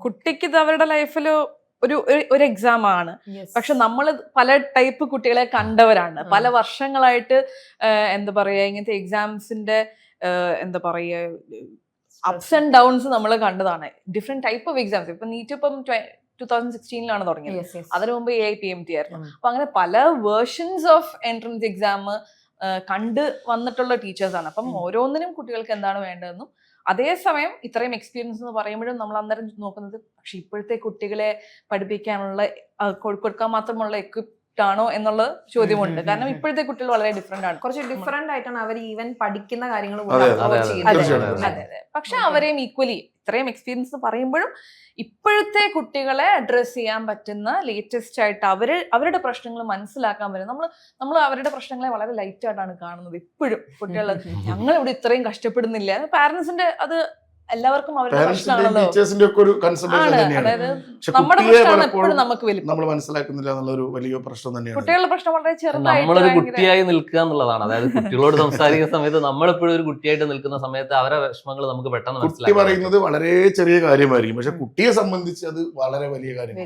കുട്ടിക്ക് ഇത് അവരുടെ ലൈഫിൽ ഒരു എക്സാം ആണ്. പക്ഷെ നമ്മൾ പല ടൈപ്പ് കുട്ടികളെ കണ്ടവരാണ്. പല വർഷങ്ങളായിട്ട് എന്താ പറയാ ഇങ്ങനത്തെ എക്സാംസിന്റെ എന്താ പറയാ അപ്സ് ആൻഡ് ഡൗൺസ് നമ്മൾ കണ്ടതാണ്. Different type of exams. ഇപ്പൊ നീറ്റ് ഇപ്പം 2016 തുടങ്ങിയത്. അതിനു മുമ്പ് AIPMT ആയിരുന്നു. അപ്പൊ അങ്ങനെ പല വേർഷൻസ് ഓഫ് എൻട്രൻസ് എക്സാം കണ്ട് വന്നിട്ടുള്ള ടീച്ചേഴ്സാണ്. അപ്പം ഓരോന്നിനും കുട്ടികൾക്ക് എന്താണ് വേണ്ടതെന്നും അതേസമയം ഇത്രയും എക്സ്പീരിയൻസ് എന്ന് പറയുമ്പോഴും നമ്മൾ അന്നേരം നോക്കുന്നത് പക്ഷെ ഇപ്പോഴത്തെ കുട്ടികളെ പഠിപ്പിക്കാനുള്ള കൊടുക്കാൻ മാത്രമുള്ള എക്വിപ്ഡ് ആണോ എന്നുള്ള ചോദ്യമുണ്ട്. കാരണം ഇപ്പോഴത്തെ കുട്ടികൾ വളരെ ഡിഫറെന്റ് ആണ്. കുറച്ച് ഡിഫറെന്റ് ആയിട്ടാണ് അവർ ഈവൻ പഠിക്കുന്ന കാര്യങ്ങൾ. പക്ഷെ അവരെയും ഈക്വലി ഇത്രയും എക്സ്പീരിയൻസ് എന്ന് പറയുമ്പോഴും ഇപ്പോഴത്തെ കുട്ടികളെ അഡ്രസ് ചെയ്യാൻ പറ്റുന്ന ലേറ്റസ്റ്റ് ആയിട്ട് അവരുടെ പ്രശ്നങ്ങൾ മനസ്സിലാക്കാൻ പറ്റും. നമ്മൾ അവരുടെ പ്രശ്നങ്ങളെ വളരെ ലൈറ്റ് ആയിട്ടാണ് കാണുന്നത് ഇപ്പോഴും. കുട്ടികൾ ഞങ്ങൾ ഇവിടെ ഇത്രയും കഷ്ടപ്പെടുന്നില്ല. പാരന്റ്സിന്റെ അത് എല്ലാവർക്കും അവരുടെ പ്രശ്നമാണല്ലോ. അതായത് നമ്മുടെ പ്രശ്നമാണ് എപ്പോഴും നമുക്ക് വലുപ്പം. നമ്മൾ മനസ്സിലാക്കുന്നില്ല എന്നുള്ളൊരു വലിയ പ്രശ്നം തന്നെയാണ്. കുട്ടികളുടെ പ്രശ്നം വളരെ ചെറുതായിട്ട് നമ്മളൊരു കുട്ടിയായി നിൽക്കുക എന്നുള്ളതാണ്. അതായത് കുട്ടികളോട് സംസാരിക്കുന്ന സമയത്ത് നമ്മളെപ്പോഴും ഒരു കുട്ടിയായിട്ട് നിൽക്കുന്ന സമയത്ത് അവരുടെ വിഷമങ്ങൾ നമുക്ക് പെട്ടെന്ന് കുട്ടി പറയുന്നത് വളരെ ചെറിയ കാര്യമായിരിക്കും, പക്ഷെ കുട്ടിയെ സംബന്ധിച്ച് അത് വളരെ വലിയ കാര്യമാണ്.